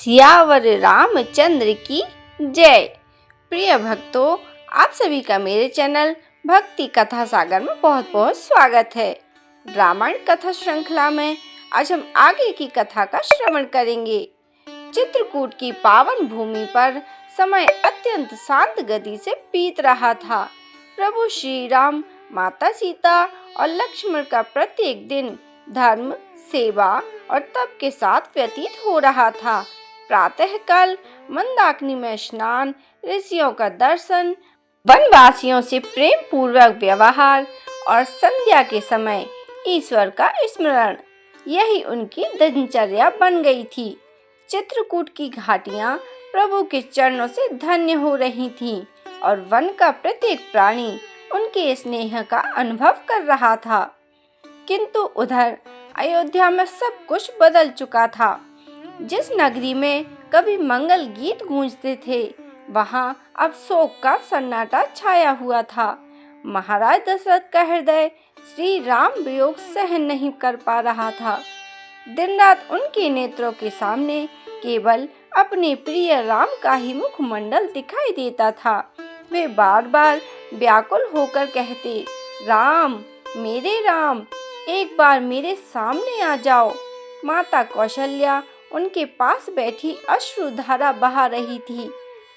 सियावर रामचंद्र की जय। प्रिय भक्तों, आप सभी का मेरे चैनल भक्ति कथा सागर में बहुत बहुत स्वागत है। रामायण कथा श्रृंखला में आज हम आगे की कथा का श्रवण करेंगे। चित्रकूट की पावन भूमि पर समय अत्यंत शांत गति से बीत रहा था। प्रभु श्री राम, माता सीता और लक्ष्मण का प्रत्येक दिन धर्म, सेवा और तप के साथ व्यतीत हो रहा था। प्रातःकाल मंदाकिनी में स्नान, ऋषियों का दर्शन, वनवासियों से प्रेम पूर्वक व्यवहार और संध्या के समय ईश्वर का स्मरण, यही उनकी दिनचर्या बन गई थी। चित्रकूट की घाटियां प्रभु के चरणों से धन्य हो रही थीं और वन का प्रत्येक प्राणी उनके स्नेह का अनुभव कर रहा था। किंतु उधर अयोध्या में सब कुछ बदल चुका था। जिस नगरी में कभी मंगल गीत गूंजते थे, वहां अब शोक का सन्नाटा छाया हुआ था। महाराज दशरथ का हृदय श्री राम वियोग सहन नहीं कर पा रहा था। दिन रात उनके नेत्रों के सामने केवल अपने प्रिय राम का ही मुखमंडल दिखाई देता था। वे बार बार व्याकुल होकर कहते, राम, मेरे राम, एक बार मेरे सामने आ जाओ। माता कौशल्या उनके पास बैठी अश्रुधारा बहा रही थी।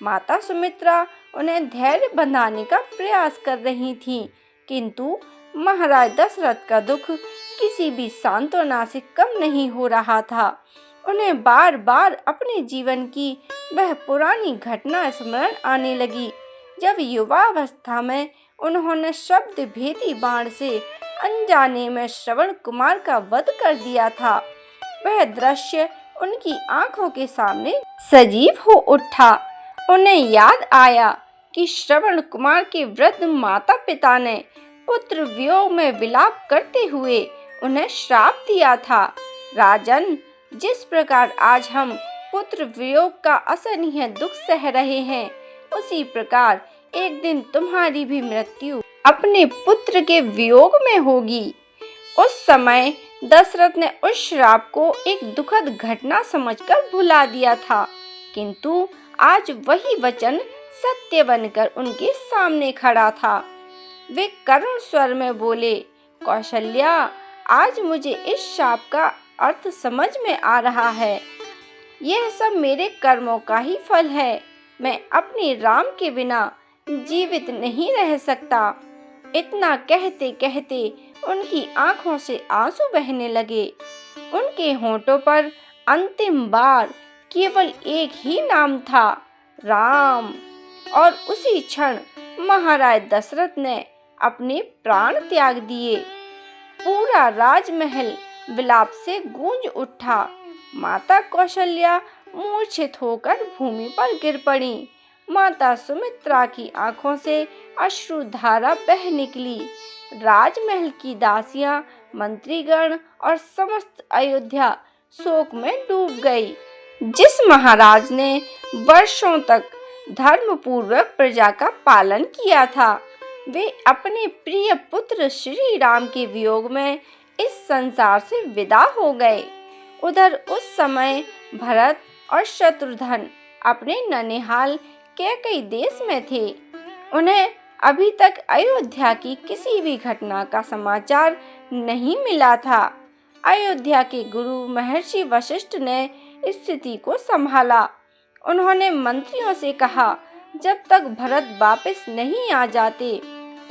माता सुमित्रा उन्हें धैर्य बंधाने का प्रयास कर रही थीं, किंतु महाराज दशरथ का दुख किसी भी सांत्वना से कम नहीं हो रहा था। उन्हें बार बार अपने जीवन की वह पुरानी घटना स्मरण आने लगी, जब युवावस्था में उन्होंने शब्द भेदी बाण से अनजाने में श्रवण कुमार का वध कर दिया था। वह दृश्य उनकी आंखों के सामने सजीव हो उठा। उन्हें याद आया कि श्रवण कुमार के वृद्ध माता पिता ने पुत्र वियोग में विलाप करते हुए उन्हें श्राप दिया था। राजन, जिस प्रकार आज हम पुत्र वियोग का असहनीय दुख सह रहे हैं, उसी प्रकार एक दिन तुम्हारी भी मृत्यु अपने पुत्र के वियोग में होगी। उस समय दशरथ ने उस श्राप को एक दुखद घटना समझकर भुला दिया था, किंतु आज वही वचन सत्य बनकर उनके सामने खड़ा था। वे करुण स्वर में बोले, कौशल्या, आज मुझे इस श्राप का अर्थ समझ में आ रहा है। यह सब मेरे कर्मों का ही फल है। मैं अपने राम के बिना जीवित नहीं रह सकता। इतना कहते कहते उनकी आंखों से आंसू बहने लगे। उनके होंठों पर अंतिम बार केवल एक ही नाम था, राम। और उसी क्षण महाराज दशरथ ने अपने प्राण त्याग दिए। पूरा राजमहल विलाप से गूंज उठा। माता कौशल्या मूर्छित होकर भूमि पर गिर पड़ी। माता सुमित्रा की आंखों से अश्रुधारा बह निकली। राजमहल की दासियां, मंत्रीगण और समस्त अयोध्या शोक में डूब गई। जिस महाराज ने वर्षों तक धर्म पूर्वक प्रजा का पालन किया था, वे अपने प्रिय पुत्र श्री राम के वियोग में इस संसार से विदा हो गए। उधर उस समय भरत और शत्रुघ्न अपने ननिहाल कैकेयी देश में थे। उन्हें अभी तक अयोध्या की किसी भी घटना का समाचार नहीं मिला था। अयोध्या के गुरु महर्षि वशिष्ठ ने स्थिति को संभाला। उन्होंने मंत्रियों से कहा, जब तक भरत वापस नहीं आ जाते,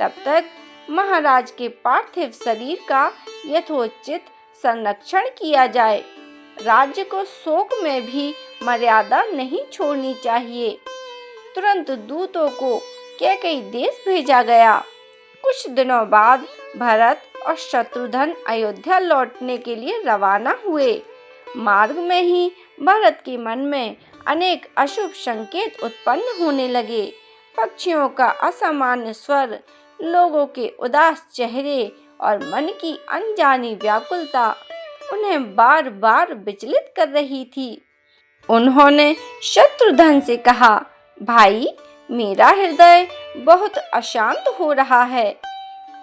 तब तक महाराज के पार्थिव शरीर का यथोचित संरक्षण किया जाए। राज्य को शोक में भी मर्यादा नहीं छोड़नी चाहिए। तुरंत दूतों को कैकेयी देश भेजा गया। कुछ दिनों बाद भरत और शत्रुघ्न अयोध्या लौटने के लिए रवाना हुए। मार्ग में ही भरत के मन में अनेक अशुभ संकेत उत्पन्न होने लगे। पक्षियों का असामान्य स्वर, लोगों के उदास चेहरे और मन की अनजानी व्याकुलता उन्हें बार बार विचलित कर रही थी। उन्होंने शत्रुघ्न से कहा, भाई, मेरा हृदय बहुत अशांत हो रहा है।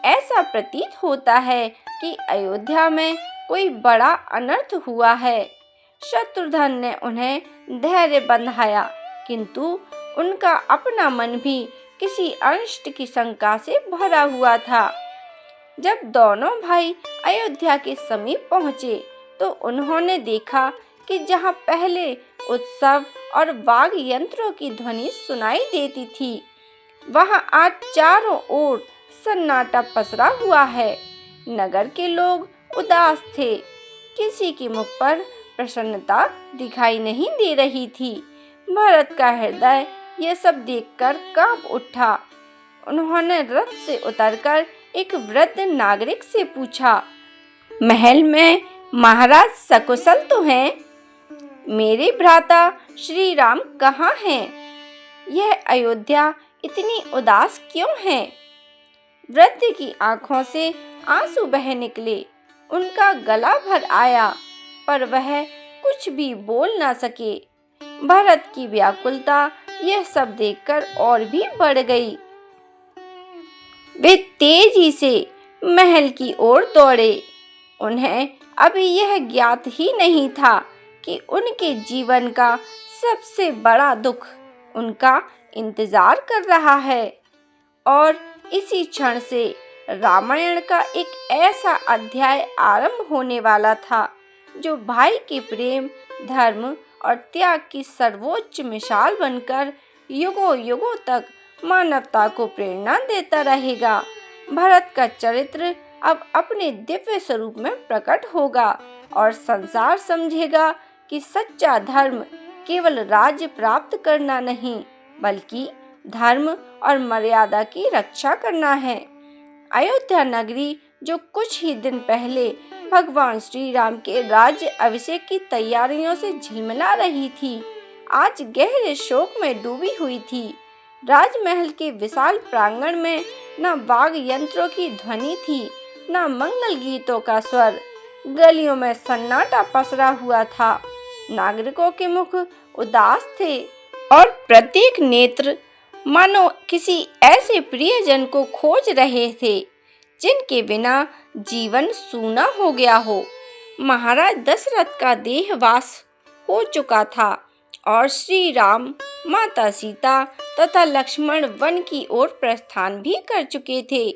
ऐसा प्रतीत होता है कि अयोध्या में कोई बड़ा अनर्थ हुआ है। शत्रुघ्न ने उन्हें धैर्य बंधाया, किंतु उनका अपना मन भी किसी अनिष्ट की शंका से भरा हुआ था। जब दोनों भाई अयोध्या के समीप पहुंचे तो उन्होंने देखा कि जहां पहले उत्सव और वाद्य यंत्रों की ध्वनि सुनाई देती थी, वहां आज चारों ओर सन्नाटा पसरा हुआ है। नगर के लोग उदास थे, किसी के मुख पर प्रसन्नता दिखाई नहीं दे रही थी। भरत का हृदय यह सब देखकर कांप उठा। उन्होंने रथ से उतरकर एक वृद्ध नागरिक से पूछा, महल में महाराज सकुशल तो हैं? मेरे भ्राता श्री राम कहाँ हैं? यह अयोध्या इतनी उदास क्यों है? वृद्ध की आंखों से आंसू बह निकले। उनका गला भर आया, पर वह कुछ भी बोल ना सके। भरत की व्याकुलता यह सब देखकर और भी बढ़ गई। वे तेजी से महल की ओर दौड़े। उन्हें अभी यह ज्ञात ही नहीं था कि उनके जीवन का सबसे बड़ा दुख उनका इंतजार कर रहा है, और इसी क्षण से रामायण का एक ऐसा अध्याय आरंभ होने वाला था जो भाई के प्रेम, धर्म और त्याग की सर्वोच्च मिसाल बनकर युगों युगों तक मानवता को प्रेरणा देता रहेगा। भरत का चरित्र अब अपने दिव्य स्वरूप में प्रकट होगा और संसार समझेगा कि सच्चा धर्म केवल राज्य प्राप्त करना नहीं, बल्कि धर्म और मर्यादा की रक्षा करना है। अयोध्या नगरी जो कुछ ही दिन पहले भगवान श्री राम के राज्य अभिषेक की तैयारियों से झिलमिला रही थी, आज गहरे शोक में डूबी हुई थी। राजमहल के विशाल प्रांगण में न वाद्य यंत्रों की ध्वनि थी, न मंगल गीतों का स्वर। गलियों में सन्नाटा पसरा हुआ था। नागरिकों के मुख उदास थे और प्रत्येक नेत्र मानो किसी ऐसे प्रियजन को खोज रहे थे जिनके बिना जीवन सूना हो गया हो। महाराज दशरथ का देहवास हो चुका था और श्री राम, माता सीता तथा लक्ष्मण वन की ओर प्रस्थान भी कर चुके थे।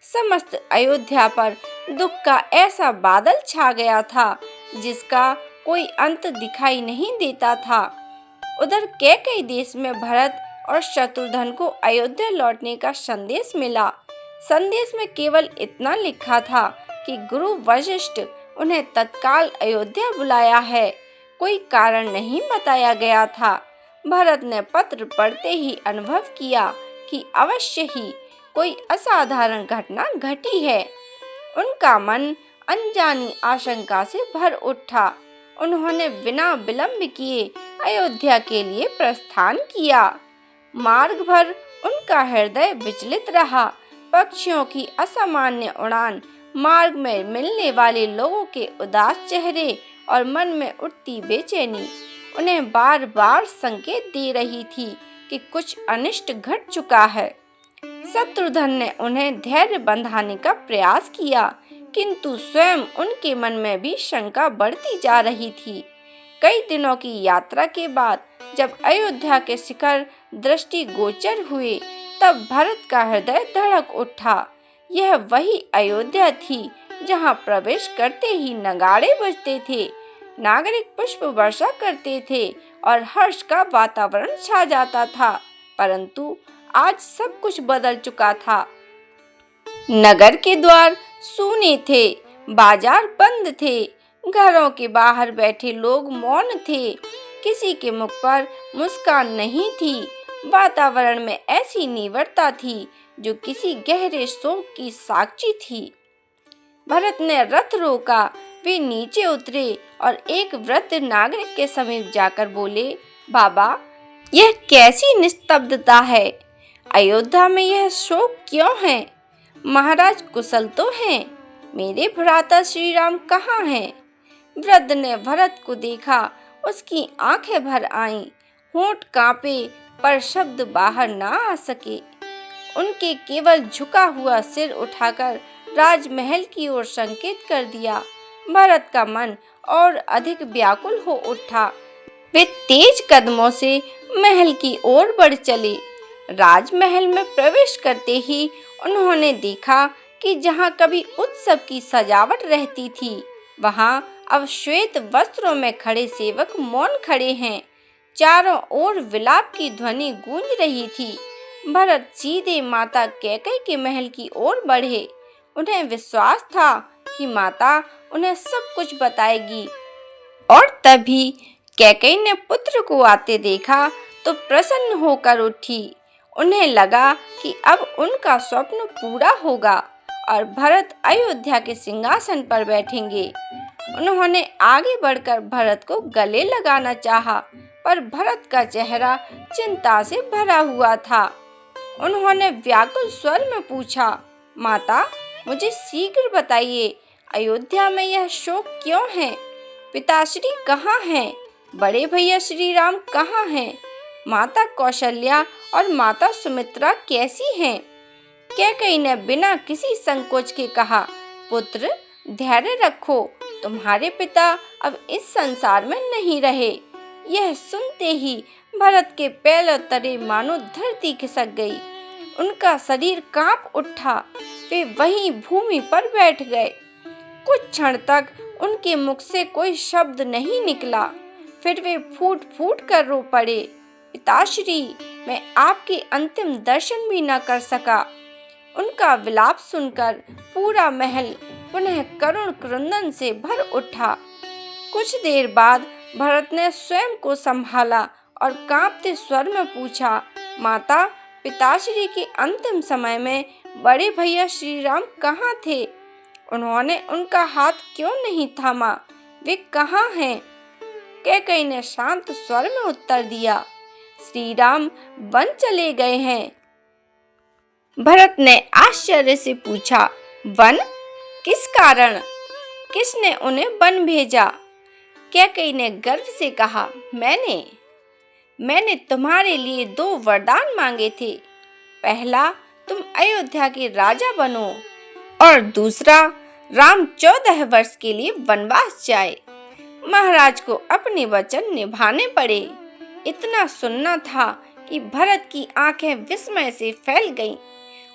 समस्त अयोध्या पर दुख का ऐसा बादल छा गया था जिसका कोई अंत दिखाई नहीं देता था। उधर कैकेयी देश में भरत और शत्रुघ्न को अयोध्या लौटने का संदेश मिला। संदेश में केवल इतना लिखा था कि गुरु वशिष्ठ उन्हें तत्काल अयोध्या बुलाया है। कोई कारण नहीं बताया गया था। भरत ने पत्र पढ़ते ही अनुभव किया कि अवश्य ही कोई असाधारण घटना घटी है। उनका मन अनजानी आशंका से भर उठा। उन्होंने बिना विलंब किए अयोध्या के लिए प्रस्थान किया। मार्ग भर उनका हृदय विचलित रहा। पक्षियों की असामान्य उड़ान, मार्ग में मिलने वाले लोगों के उदास चेहरे और मन में उठती बेचैनी उन्हें बार बार संकेत दे रही थी कि कुछ अनिष्ट घट चुका है। शत्रुघ्न ने उन्हें धैर्य बंधाने का प्रयास किया, किंतु स्वयं उनके मन में भी शंका बढ़ती जा रही थी। कई दिनों की यात्रा के बाद जब अयोध्या के शिखर दृष्टि गोचर हुए, तब भरत का हृदय धड़क उठा। यह वही अयोध्या थी जहां प्रवेश करते ही नगाड़े बजते थे, नागरिक पुष्प वर्षा करते थे और हर्ष का वातावरण छा जाता था। परंतु आज सब कुछ बदल चुका था। नगर के द्वार सूने थे, बाजार बंद थे, घरों के बाहर बैठे लोग मौन थे, किसी के मुख पर मुस्कान नहीं थी। वातावरण में ऐसी नीरवता थी जो किसी गहरे शोक की साक्षी थी। भरत ने रथ रोका। वे नीचे उतरे और एक वृद्ध नागरिक के समीप जाकर बोले, बाबा, यह कैसी निस्तब्धता है? अयोध्या में यह शोक क्यों है? महाराज कुशल तो हैं? मेरे भ्राता श्री राम कहाँ हैं? वृद्ध ने भरत को देखा। उसकी आंखें भर आईं, होंठ कांपे, पर शब्द बाहर ना आ सके। उनके केवल झुका हुआ सिर उठाकर राजमहल की ओर संकेत कर दिया। भरत का मन और अधिक व्याकुल हो उठा। वे तेज कदमों से महल की ओर बढ़ चले। राजमहल में प्रवेश करते ही उन्होंने देखा कि जहाँ कभी उत्सव की सजावट रहती थी, वहाँ अब श्वेत वस्त्रों में खड़े सेवक मौन खड़े हैं। चारों ओर विलाप की ध्वनि गूंज रही थी। भरत सीधे माता कैकेयी के महल की ओर बढ़े। उन्हें विश्वास था कि माता उन्हें सब कुछ बताएगी। और तभी कैकेयी ने पुत्र को आते देखा तो प्रसन्न होकर उठी। उन्हें लगा कि अब उनका स्वप्न पूरा होगा और भरत अयोध्या के सिंहासन पर बैठेंगे। उन्होंने आगे बढ़कर भरत को गले लगाना चाहा, पर भरत का चेहरा चिंता से भरा हुआ था। उन्होंने व्याकुल स्वर में पूछा, माता, मुझे शीघ्र बताइए, अयोध्या में यह शोक क्यों है? पिताश्री कहाँ हैं? बड़े भैया श्री राम कहाँ हैं? माता कौशल्या और माता सुमित्रा कैसी हैं? कैकेयी ने बिना किसी संकोच के कहा, पुत्र, धैर्य रखो, तुम्हारे पिता अब इस संसार में नहीं रहे। यह सुनते ही भरत के पैरों तले मानो धरती खिसक गई। उनका शरीर कांप उठा। वे वहीं भूमि पर बैठ गए। कुछ क्षण तक उनके मुख से कोई शब्द नहीं निकला। फिर वे फूट फूट कर रो पड़े, पिताश्री, मैं आपके अंतिम दर्शन भी न कर सका। उनका विलाप सुनकर पूरा महल पुनः करुण क्रंदन से भर उठा। कुछ देर बाद भरत ने स्वयं को संभाला और कांपते स्वर में पूछा, माता, पिताश्री के अंतिम समय में बड़े भैया श्री राम कहाँ थे? उन्होंने उनका हाथ क्यों नहीं थामा? वे कहाँ हैं? कैकेयी ने शांत स्वर में उत्तर दिया, श्री राम वन चले गए हैं। भरत ने आश्चर्य से पूछा, वन? किस कारण? किसने उन्हें वन भेजा? कैकेयी ने गर्व से कहा, मैंने तुम्हारे लिए 2 वरदान मांगे थे। पहला, तुम अयोध्या के राजा बनो और दूसरा, राम 14 वर्ष के लिए वनवास जाए। महाराज को अपने वचन निभाने पड़े। इतना सुनना था कि भरत की आंखें विस्मय से फैल गईं।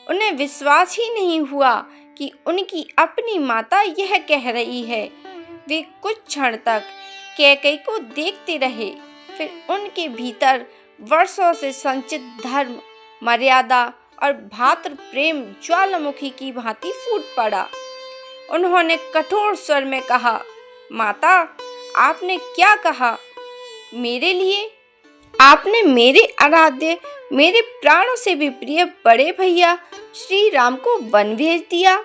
उन्हें विश्वास ही नहीं हुआ कि उनकी अपनी माता यह कह रही है। वे कुछ क्षण तक कैकेयी को देखते रहे। फिर उनके भीतर वर्षों से संचित धर्म, मर्यादा और भातृ प्रेम ज्वालामुखी की भांति फूट पड़ा। उन्होंने कठोर स्वर में कहा, माता, आपने क्या कहा? मेरे लिए? आपने मेरे आराध्य, मेरे प्राणों से भी प्रिय बड़े भैया श्री राम को वन भेज दिया।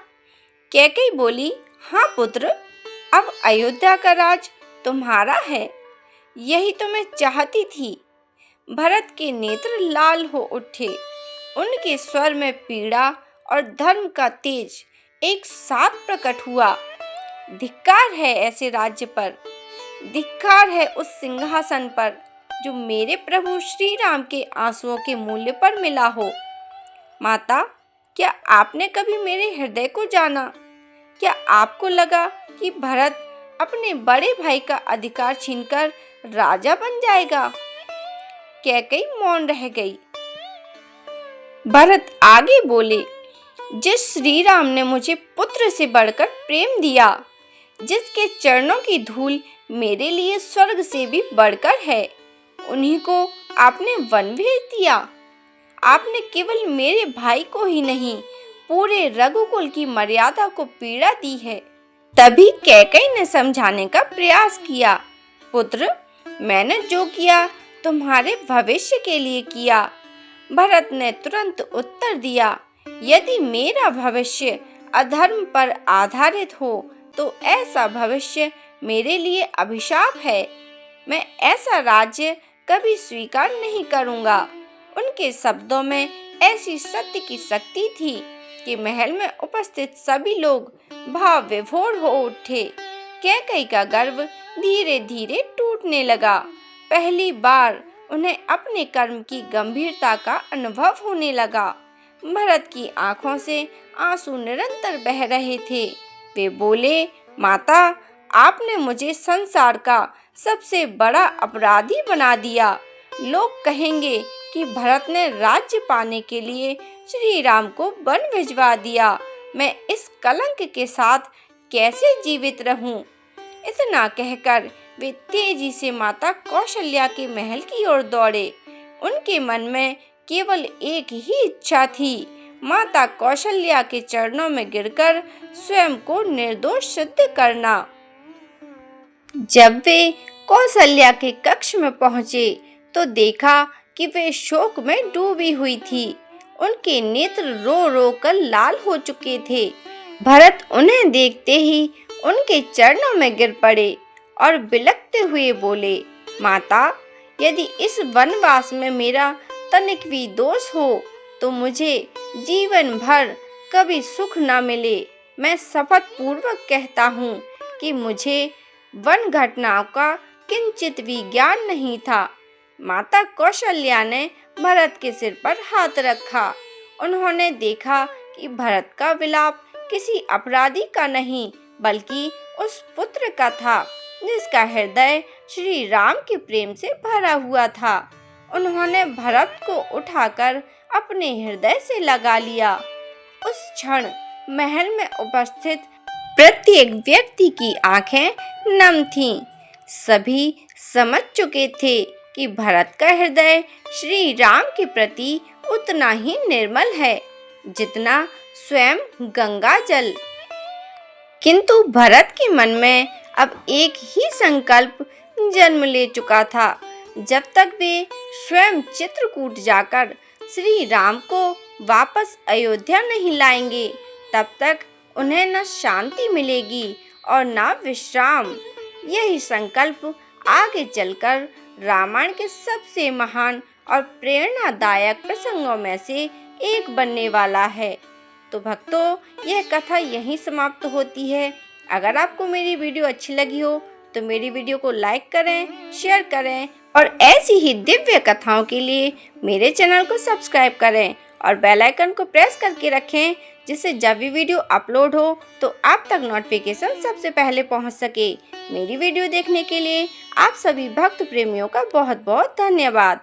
कैकेयी बोली, हाँ पुत्र, अब अयोध्या का राज तुम्हारा है। यही तो मैं चाहती थी। भरत के नेत्र लाल हो उठे। उनके स्वर में पीड़ा और धर्म का तेज एक साथ प्रकट हुआ। धिक्कार है ऐसे राज्य पर, धिक्कार है उस सिंहासन पर जो मेरे प्रभु श्री राम के आंसुओं के मूल्य पर मिला हो। माता, क्या आपने कभी मेरे हृदय को जाना? क्या आपको लगा कि भरत अपने बड़े भाई का अधिकार छीनकर राजा बन जाएगा? कैकेयी मौन रह गई। भरत आगे बोले, जिस श्री राम ने मुझे पुत्र से बढ़कर प्रेम दिया, जिसके चरणों की धूल मेरे लिए स्वर्ग से भी बढ़कर है, उन्हीं को आपने वन भेज दिया। आपने केवल मेरे भाई को ही नहीं, पूरे रघुकुल की मर्यादा को पीड़ा दी है। तभी कैकेयी ने समझाने का प्रयास किया, पुत्र, मैंने जो किया तुम्हारे भविष्य के लिए किया। भरत ने तुरंत उत्तर दिया, यदि मेरा भविष्य अधर्म पर आधारित हो तो ऐसा भविष्य मेरे लिए अभिशाप है। मैं ऐसा राज्य कभी स्वीकार नहीं करूंगा। उनके शब्दों में ऐसी सत्य की शक्ति थी कि महल में उपस्थित सभी लोग भाव विभोर हो उठे। कैकेयी का गर्व धीरे धीरे टूटने लगा। पहली बार उन्हें अपने कर्म की गंभीरता का अनुभव होने लगा। भरत की आंखों से आंसू निरंतर बह रहे थे। वे बोले, माता, आपने मुझे संसार का सबसे बड़ा अपराधी बना दिया। लोग कहेंगे कि भरत ने राज्य पाने के लिए श्री राम को वन भिजवा दिया। मैं इस कलंक के साथ कैसे जीवित रहूं? इतना कहकर वे तेजी से माता कौशल्या के महल की ओर दौड़े। उनके मन में केवल एक ही इच्छा थी, माता कौशल्या के चरणों में गिरकर स्वयं को निर्दोष सिद्ध करना। जब वे कौशल्या के कक्ष में पहुंचे तो देखा कि वे शोक में डूबी हुई थी। उनके नेत्र रो रो कर लाल हो चुके थे। भरत उन्हें देखते ही उनके चरणों में गिर पड़े और बिलखते हुए बोले, माता, यदि इस वनवास में मेरा तनिक भी दोष हो तो मुझे जीवन भर कभी सुख न मिले। मैं शपथ पूर्वक कहता हूँ कि मुझे वन घटनाओं का किंचित भी ज्ञान नहीं था। माता कौशल्या ने भरत के सिर पर हाथ रखा। उन्होंने देखा कि भरत का विलाप किसी अपराधी का नहीं बल्कि उस पुत्र का था जिसका हृदय श्री राम के प्रेम से भरा हुआ था। उन्होंने भरत को उठाकर अपने हृदय से लगा लिया। उस क्षण महल में उपस्थित प्रत्येक व्यक्ति की आंखें नम थीं। सभी समझ चुके थे कि भरत का हृदय श्री राम के प्रति उतना ही निर्मल है जितना स्वयं गंगा जल। किंतु भरत के मन में अब एक ही संकल्प जन्म ले चुका था। जब तक वे स्वयं चित्रकूट जाकर श्री राम को वापस अयोध्या नहीं लाएंगे तब तक उन्हें न शांति मिलेगी और न विश्राम। यही संकल्प आगे चलकर रामायण के सबसे महान और प्रेरणादायक प्रसंगों में से एक बनने वाला है। तो भक्तों, यह कथा यहीं समाप्त होती है। अगर आपको मेरी वीडियो अच्छी लगी हो तो मेरी वीडियो को लाइक करें, शेयर करें और ऐसी ही दिव्य कथाओं के लिए मेरे चैनल को सब्सक्राइब करें और बेल आइकन को प्रेस करके रखें, जिससे जब भी वीडियो अपलोड हो तो आप तक नोटिफिकेशन सबसे पहले पहुंच सके। मेरी वीडियो देखने के लिए आप सभी भक्त प्रेमियों का बहुत बहुत धन्यवाद।